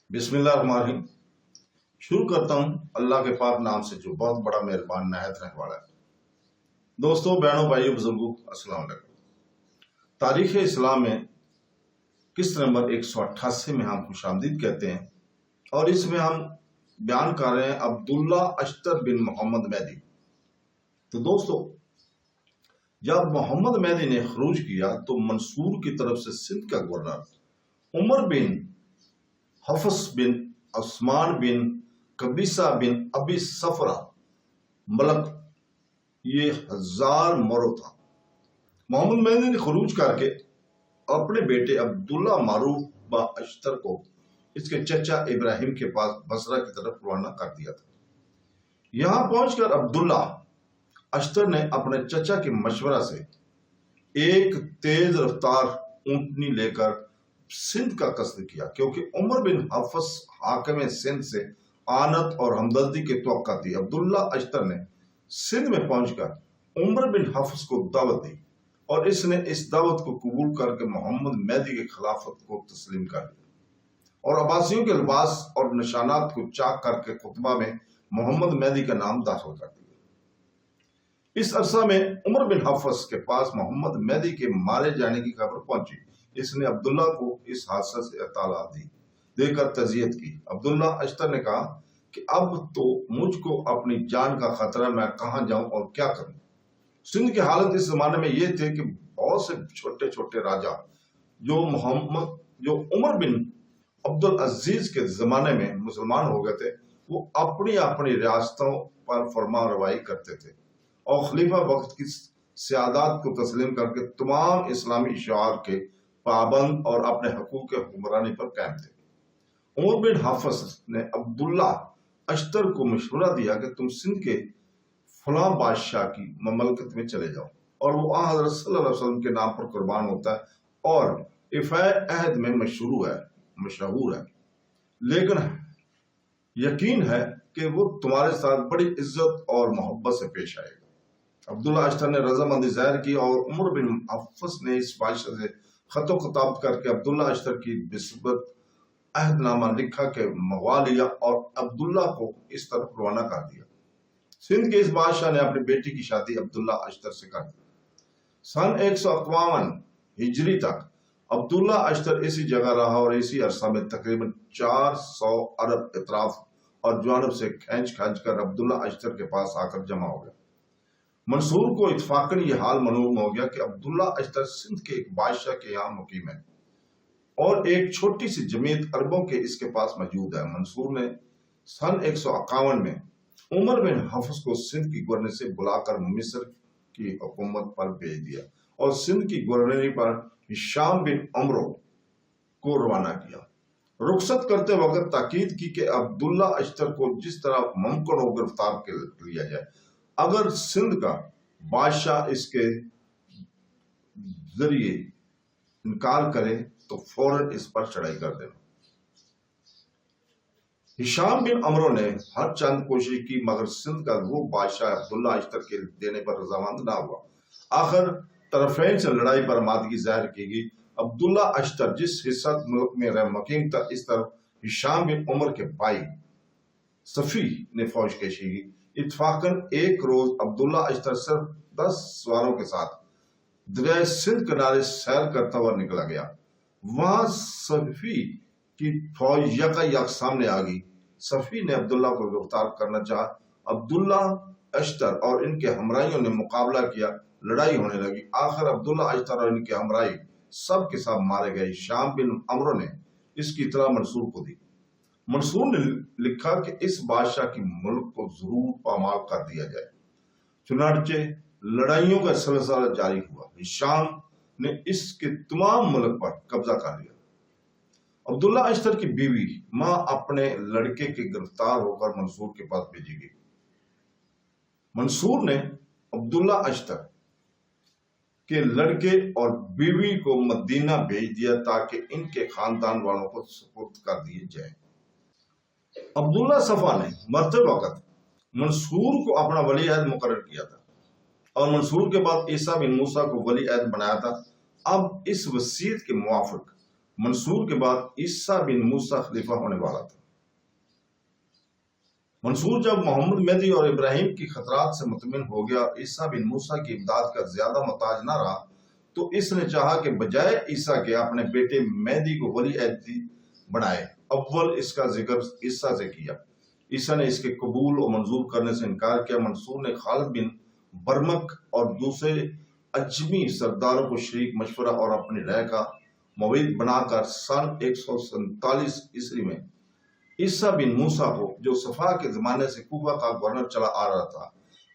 بسم اللہ الرحمن الرحیم۔ شروع کرتا ہوں اللہ کے پاک نام سے جو بہت بڑا مہربان نہایت رحم والا ہے۔ دوستوں، بہنوں، بھائیوں، بزرگوں، السلام علیکم۔ تاریخ اسلام میں قسط نمبر 188 میں ہم خوش آمدید کہتے ہیں، اور اس میں ہم بیان کر رہے ہیں عبداللہ اشتر بن محمد مہدی۔ تو دوستو، جب محمد مہدی نے خروج کیا تو منصور کی طرف سے سندھ کا گورنر عمر بن حفص بن عثمان بن قبیصہ بن ابی صفرہ ملک یہ 1000 مرو تھا۔ محمد مہدی نے خروج کر کے اپنے بیٹے عبداللہ معروف با اشتر کو اس کے چچا ابراہیم کے پاس بصرہ کی طرف روانہ کر دیا تھا۔ یہاں پہنچ کر عبداللہ اشتر نے اپنے چچا کے مشورہ سے ایک تیز رفتار اونٹنی لے کر سندھ کا قصد کیا، کیونکہ عمر بن حفص حاکم سندھ سے آنت اور ہمدردی کی توقع تھی۔ عبداللہ اشتر نے سندھ میں پہنچ کر عمر بن حفص کو دعوت دی، اور اس نے اس دعوت کو قبول کر کے محمد مہدی کی خلافت کو تسلیم کر لیا، اور عباسیوں کے لباس اور نشانات کو چاک کر کے خطبہ میں محمد مہدی کا نام داخل کر دیا۔ اس عرصہ میں عمر بن حفص کے پاس محمد مہدی کے مارے جانے کی خبر پہنچی۔ اس نے عبداللہ کو اس حادثہ سے اطلاع دے کر تعزیت کی۔ عبداللہ اشتر نے کہا کہ اب تو مجھ کو اپنی جان کا خطرہ، میں کہاں جاؤں اور کیا کروں۔ سندھ کی حالت اس زمانے میں یہ تھے کہ بہت سے چھوٹے چھوٹے راجا جو عمر بن عبدالعزیز کے زمانے میں مسلمان ہو گئے تھے، وہ اپنی اپنی ریاستوں پر فرما روائی کرتے تھے، اور خلیفہ وقت کی سیادات کو تسلیم کر کے تمام اسلامی شعار کے پابند اور اپنے حقوق کے حکمرانی پر قائم تھے۔ عمر بن حفص نے عبداللہ اشتر کو مشورہ دیا کہ تم سندھ کے فلاں بادشاہ کی مملکت میں چلے جاؤ، اور وہ حضرت صلی اللہ علیہ وسلم کے نام پر قربان ہوتا ہے اور ایفائے عہد میں مشہور ہے، لیکن یقین ہے کہ وہ تمہارے ساتھ بڑی عزت اور محبت سے پیش آئے گا۔ عبداللہ اشتر نے رضامندی ظاہر کی، اور عمر بن حفص نے اس بادشاہ سے خط و خطاب کر کے عبداللہ اشتر کی بصورت عہد نامہ لکھا کہ منگوا لیا، اور عبداللہ کو اس طرف روانہ کر دیا۔ سندھ کے اس بادشاہ نے اپنی بیٹی کی شادی عبداللہ اشتر سے کر دی۔ سن 151 ہجری تک عبداللہ اشتر اسی جگہ رہا، اور اسی عرصہ میں تقریباً 400 عرب اطراف اور جوانب سے کھینچ کر عبداللہ اشتر کے پاس آ کر جمع ہو گیا۔ منصور کو اتفاقاً یہ حال معلوم ہو گیا کہ عبداللہ اشتر سندھ کے ایک بادشاہ کے یہاں مقیم ہے، اور ایک چھوٹی سی جمعیت عربوں کے اس کے پاس موجود ہے۔ منصور نے سن 151 میں عمر بن حفص کو سندھ کی گورنر سے بلا کر مصر کی حکومت پر بھیج دیا، اور سندھ کی گورنری پر ہشام بن عمرو کو روانہ کیا۔ رخصت کرتے وقت تاکید کی کہ عبداللہ اشتر کو جس طرح ممکن ہو گرفتار کر لیا جائے، اگر سندھ کا بادشاہ اس کے ذریعے انکار کرے تو فوراً اس پر چڑھائی کر دینا۔ ہشام بن عمرو نے ہر چند کوشش کی، مگر سندھ کا وہ بادشاہ عبداللہ اشتر کے دینے پر رضامند نہ ہوا۔ آخر طرفین سے لڑائی پر آمادگی ظاہر کی گئی۔ عبداللہ اشتر جس حصہ ملک میں مقیم تھا، اس طرف ہشام بن عمر کے بھائی صفی نے فوج کشی کی۔ اتفاقاً ایک روز عبداللہ اشتر صرف 10 سواروں کے ساتھ دریائے سندھ کنارے سیر کرتا ہوا نکلا گیا۔ وہاں صفی کی فوج یک سامنے آ گئی۔ صفی نے عبداللہ کو گرفتار کرنا چاہا۔ عبداللہ اشتر اور ان کے ہمراہیوں نے مقابلہ کیا، لڑائی ہونے لگی۔ آخر عبداللہ اشتر اور ان کے ہمراہی سب کے سب مارے گئے۔ ہشام بن عمرو نے اس کی اطلاع منصور کو دی۔ منصور نے لکھا کہ اس بادشاہ کی ملک کو ضرور پامال کر دیا جائے۔ چنانچہ لڑائیوں کا سلسلہ جاری ہوا۔ ہشام نے اس کے تمام ملک پر قبضہ کر لیا۔ عبداللہ اشتر کی بیوی ماں اپنے لڑکے کے گرفتار ہو کر منصور کے پاس بھیجی گئی۔ منصور نے عبداللہ اشتر کے لڑکے اور بیوی کو مدینہ بھیج دیا تاکہ ان کے خاندان والوں کو سپرد کر دیے جائیں۔ عبداللہ صفا نے مرتے وقت منصور کو اپنا ولی عہد مقرر کیا تھا، اور منصور کے بعد عیسیٰ بن موسیٰ کو ولی عہد بنایا تھا۔ اب اس وصیت کے موافق منصور کے بعد عیسیٰ بن موسیٰ خلیفہ ہونے والا تھا۔ منصور جب محمد مہدی اور ابراہیم کی خطرات سے مطمئن ہو گیا اور عیسیٰ بن موسیٰ کی امداد کا زیادہ محتاج نہ رہا تو اس نے چاہا کہ بجائے عیسیٰ کے اپنے بیٹے مہدی کو ولی عہد بنائے۔ اول اس کا ذکر عیسیٰ سے کیا۔ عیسیٰ نے اس کے قبول اور منظور کرنے سے انکار کیا۔ منصور نے خالد بن برمک اور دوسرے اجمی سرداروں کو شریک مشورہ اور اپنی رائے کا موید بنا کر سن 147 عیسوی میں عیسیٰ بن موسیٰ کو، جو صفا کے زمانے سے کوفہ کا گورنر چلا آ رہا تھا،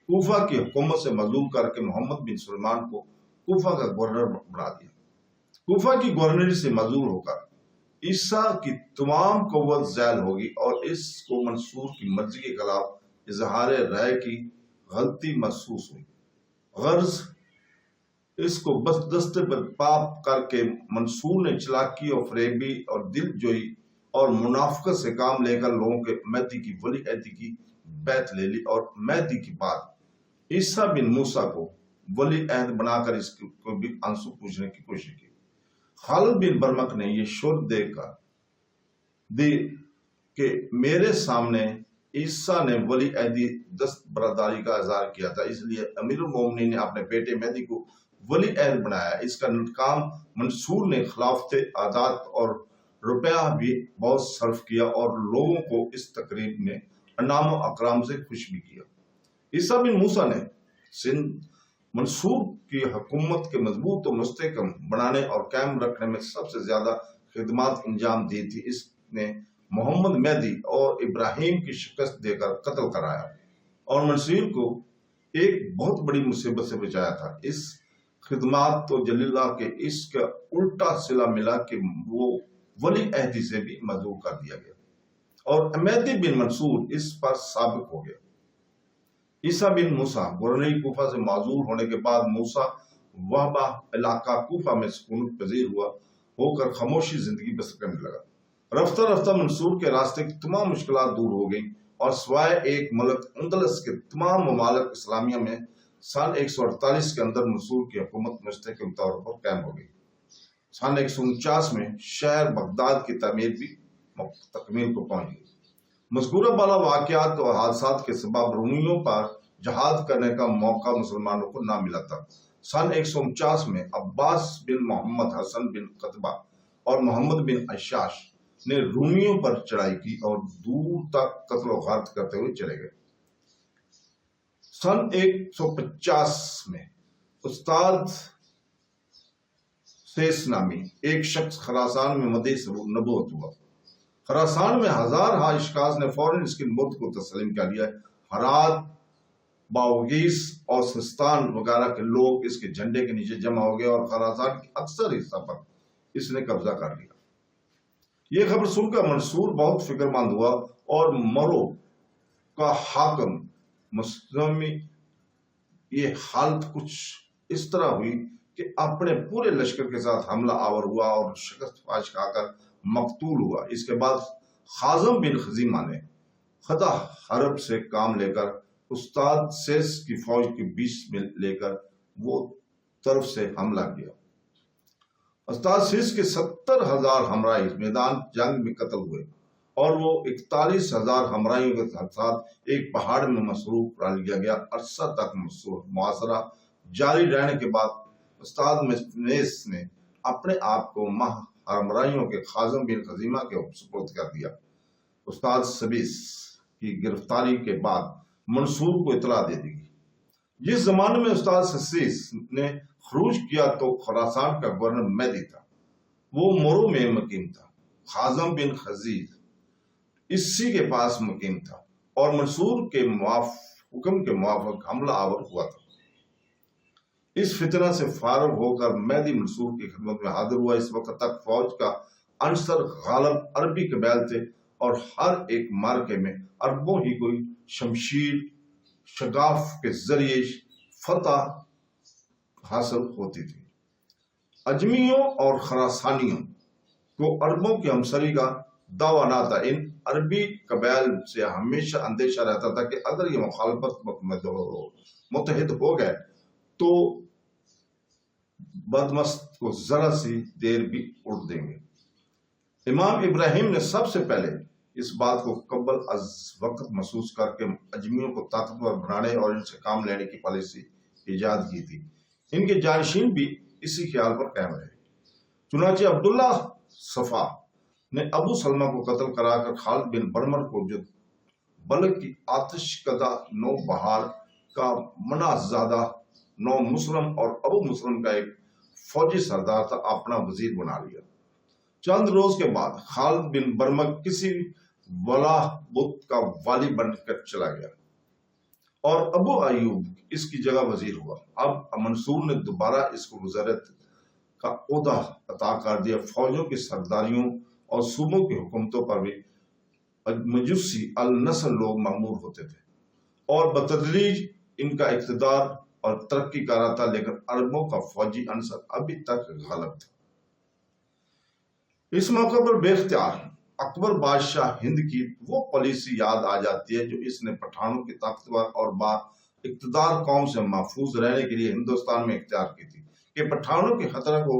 کوفہ کی حکومت سے معزول کر کے محمد بن سلیمان کو کوفہ کا گورنر بنا دیا۔ کوفہ کی گورنری سے معزول ہو کر عیسیٰ کی تمام قوت زائل ہوگی اور اس کو منصور کی مرضی کے خلاف اظہار رائے کی غلطی محسوس ہوئی۔ غرض اس کو بس دستے پر پاپ کر کے منصور نے چلاکی اور فریبی اور دل جوئی اور منافقت سے کام لے کر لوگوں کے مہدی کی ولی عہدی کی بیعت لے لی اور مہدی کی بعد عیسیٰ بن موسیٰ کو ولی عہد بنا کر اس کو بھی آنسو پوچھنے کی کوشش کی۔ خالد بن برمک نے یہ شور دے کر دی کہ میرے سامنے عیسیٰ نے ولی عہدی دست برداری کا اظہار کیا تھا، اس لیے امیر المومنین نے اپنے بیٹے مہدی کو ولی عہد بنایا۔ اس کا کام منصور نے خلافت عادات اور روپیہ بھی بہت صرف کیا اور لوگوں کو اس تقریب میں انعام و اکرام سے خوش بھی کیا۔ عیسیٰ بن موسیٰ نے سندھ منصور کی حکومت کے مضبوط و مستحکم بنانے اور قائم رکھنے میں سب سے زیادہ خدمات انجام دی تھی۔ اس نے محمد مہدی اور ابراہیم کی شکست دے کر قتل کرایا اور منصور کو ایک بہت بڑی مصیبت سے بچایا تھا۔ اس خدمات تو جلیلہ کے اس کا الٹا صلہ ملا کہ وہ ولی عہدی سے بھی معزول کر دیا گیا اور مہدی بن منصور اس پر سابق ہو گیا۔ عیسیٰ بن موسیٰ گورنری کوفہ سے معزول ہونے کے بعد موسیٰ وہبہ علاقہ کوفہ میں سکونت پذیر ہو کر خاموشی زندگی بسر کرنے لگا۔ رفتہ رفتہ منصور کے راستے کی تمام مشکلات دور ہو گئیں اور سوائے ایک ملک اندلس کے تمام ممالک اسلامیہ میں سن 148 کے اندر منصور کی حکومت مستحکم طور پر قائم ہو گئی۔ سن 149 میں شہر بغداد کی تعمیر بھی تکمیل کو پہنچ گئی۔ مذکورہ بالا واقعات اور حادثات کے سبب رومیوں پر جہاد کرنے کا موقع مسلمانوں کو نہ ملا تھا۔ سن 149 میں عباس بن محمد حسن بن قتبہ اور محمد بن اشاش نے رومیوں پر چڑھائی کی اور دور تک قتل و غارت کرتے ہوئے چلے گئے۔ سن 150 میں استاد سیس نامی ایک شخص خراسان میں مدعی نبوت ہوا۔ خراسان میں ہزارہا اشخاص نے فوراً اس کی نبوت کو تسلیم کر لیا۔ ہرات، باوگیس اور سستان وغیرہ کے لوگ اس کے جھنڈے کے نیچے جمع ہو گئے اور خراسان کے اکثر حصہ پر اس نے قبضہ کر لیا۔ یہ خبر سن کر منصور بہت فکر مند ہوا اور مرو کا حاکم مسلمی یہ حالت کچھ اس طرح ہوئی کہ اپنے پورے لشکر کے ساتھ حملہ آور ہوا اور شکست فاش کھا کر مقتول ہوا۔ اس کے بعد خازم بن خزیمہ نے خطہ حرب سے کام لے کر استاد سیس کی فوج کے بیچ میں لے کر وہ طرف سے حملہ کیا۔ استاد سیس کے 70,000 ہمراہی میدان جنگ میں قتل ہوئے اور وہ 41,000 ہمراہیوں کے ساتھ ایک پہاڑ میں مصروف کر لیا گیا۔ عرصہ تک محاصرہ جاری رہنے کے بعد استاد مسنیس نے اپنے آپ کو ہمراہیوں کے خازم بن خزیمہ کے سپرد کر دیا۔ استاد سبیس کی گرفتاری کے بعد منصور کو اطلاع دے دی گئی۔ جس زمانے میں استاد سبیس نے خروج کیا تو خراسان کا گورنر مہدی تھا، وہ مرو میں مقیم تھا۔ خازم بن خزیز اسی کے پاس مقیم تھا اور منصور کے حکم کے موافق حملہ آور ہوا تھا۔ اس فتنہ سے فارغ ہو کر مہدی منصور کی خدمت میں حاضر ہوا۔ اس وقت تک فوج کا عنصر غالب عربی قبائل تھے اور ہر ایک مارکے میں عربوں ہی کوئی شمشیر شگاف کے ذریعے فتح حاصل ہوتی تھی۔ اجمیوں اور خراسانیوں کو عربوں کی ہمسری کا دعویٰ نہ تھا۔ ان عربی قبائل سے ہمیشہ اندیشہ رہتا تھا کہ اگر یہ مخالفت متحد ہو گئے تو بدمست کو ذرا سی دیر بھی اڑ دیں گے۔ امام ابراہیم نے سب سے پہلے اس بات کو قبل از وقت محسوس کر کے اجمیوں کو طاقتور بنانے اور ان سے کام لینے کی پالیسی ایجاد کی تھی۔ ان کے جانشین بھی اسی خیال پر قائم رہے۔ چنانچہ عبداللہ صفا نے ابو سلمہ کو قتل کرا کر خالد بن برمر کو، جو بلخ کی آتش کدہ نو بہار کا منازادہ نو مسلم اور ابو مسلم کا ایک فوجی سردار تھا، اپنا وزیر بنا لیا۔ چند روز کے بعد خالد بن برمک کسی ولاح بت کا والی بن کر چلا گیا اور ابو ایوب اس کی جگہ وزیر ہوا۔ اب منصور نے دوبارہ اس کو وزارت کا عہدہ عطا کر دیا۔ فوجوں کی سرداریوں اور صوبوں کی حکومتوں پر بھی مجوسی النسل لوگ مأمور ہوتے تھے اور بتدریج ان کا اقتدار اور ترقی کر رہا تھا، لیکن عربوں کا فوجی عنصر ابھی تک غالب تھا۔ اس موقع پر بے اختیار اکبر بادشاہ ہند کی وہ پالیسی یاد آ جاتی ہے جو اس نے پٹھانوں کی طاقتور اور با اقتدار قوم سے محفوظ رہنے کے لیے ہندوستان میں اختیار کی تھی، کہ پٹھانوں کے خطرہ کو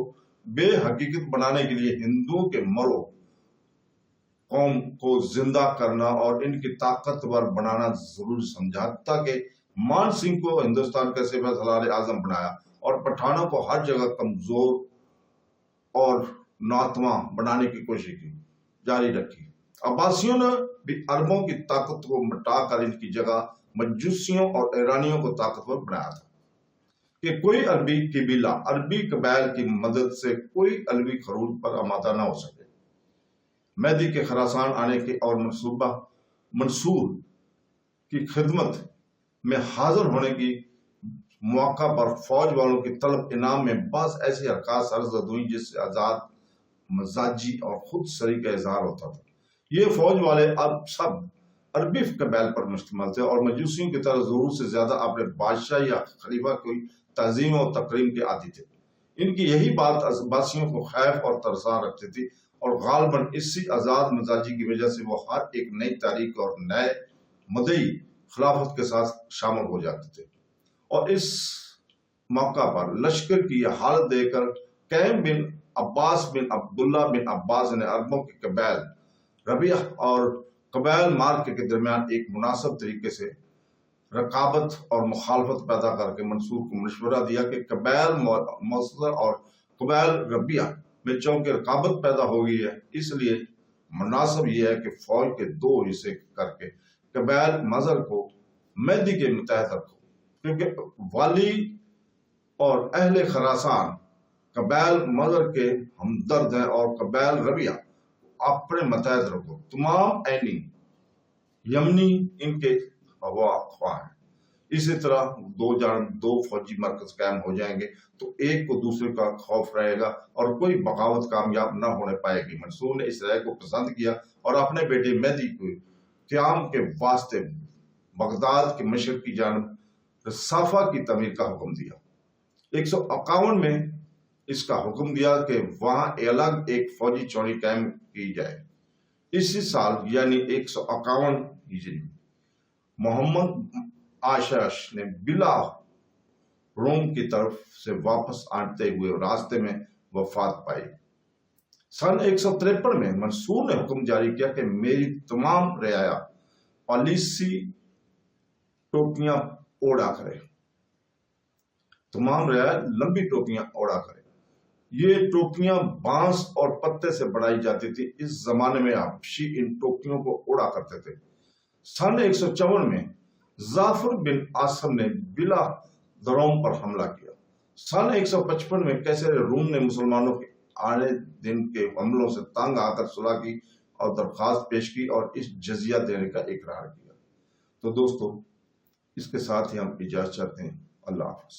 بے حقیقت بنانے کے لیے ہندوؤں کے مرو قوم کو زندہ کرنا اور ان کی طاقتور بنانا ضروری سمجھا، تاکہ مان سنگھ کو ہندوستان کا سپہ سالار اعظم بنایا اور پٹھانوں کو ہر جگہ کمزور اور ناتواں بنانے کی کوشش کی جاری رکھی۔ عباسیوں نے بھی عربوں کی طاقت کو مٹا کر ان کی جگہ مجوسیوں اور ایرانیوں کو طاقتور بنایا تھا، کہ کوئی عربی قبیلہ عربی قبائل کی مدد سے کوئی عربی خروج پر آمادہ نہ ہو سکے۔ مہدی کے خراسان آنے کے اور منصور کی خدمت میں حاضر ہونے کی موقع پر فوج والوں کی طلب انعام میں بعض ایسی حرکات سرزد ہوئیں جس سے آزاد مزاجی اور خود سری کا اظہار ہوتا تھا۔ یہ فوج والے اب سب عربی قبائل پر مشتمل تھے اور مجوسیوں کی طرح ضرورت سے زیادہ اپنے بادشاہ یا خلیفہ کی تعظیم اور تکریم کے عادی تھے۔ ان کی یہی بات عباسیوں کو خیف اور ترساں رکھتی تھی، اور غالباً اسی آزاد مزاجی کی وجہ سے وہ ہر ایک نئی تاریخ اور نئے مدعی خلافت کے ساتھ شامل ہو جاتے تھے۔ اور اس موقع پر لشکر کی یہ حالت دیکھ کر قیم بن عباس بن عبداللہ بن عباس نے عربوں کے قبائل ربیع اور قبائل مارکے کے درمیان ایک مناسب طریقے سے رقابت اور مخالفت پیدا کر کے منصور کو مشورہ دیا کہ قبائل موصل اور قبائل ربیع میں چونکہ رقابت پیدا ہو گئی ہے، اس لیے مناسب یہ ہے کہ فوج کے دو حصے کر کے قبائل مظہر کو مہدی کے متحد رکھو، کیونکہ والی اور اہل خراسان قبائل مظہر کے ہمدرد ہیں اور قبائل ربیع اپنے متحد رکھو۔ تمام عینی یمنی ان کے خواہ ہیں۔ اسی طرح دو فوجی مرکز قائم ہو جائیں گے تو ایک کو دوسرے کا خوف رہے گا اور کوئی بغاوت کامیاب نہ ہونے پائے گی۔ منصور نے اس رائے کو پسند کیا اور اپنے بیٹے مہدی کو قیام کے واسطے بغداد کے مشرق کی جانب رصافہ کی تعمیر کا حکم دیا۔ 151 میں اس کا حکم دیا کہ وہاں الگ ایک فوجی چوکی قائم کی جائے۔ اسی سال یعنی 151 ہجری محمد آشاش نے بلا روم کی طرف سے واپس آتے ہوئے راستے میں وفات پائی۔ سن 153 میں منصور نے حکم جاری کیا کہ میری تمام رعایا پالیسی ٹوپیاں اوڑا کرے، تمام رعایا لمبی ٹوپیاں اوڑا کرے۔ یہ ٹوپیاں بانس اور پتے سے بنائی جاتی تھی۔ اس زمانے میں حبشی ان ٹوپیوں کو اوڑا کرتے تھے۔ سن 154 میں ظافر بن عاصم نے بلا دروم پر حملہ کیا۔ سن 155 میں کیسر روم نے مسلمانوں کے آنے دن کے حملوں سے تنگ آ کر صلح کی اور درخواست پیش کی اور اس جزیہ دینے کا اقرار کیا۔ تو دوستو، اس کے ساتھ ہی ہم اجازت چاہتے ہیں۔ اللہ حافظ۔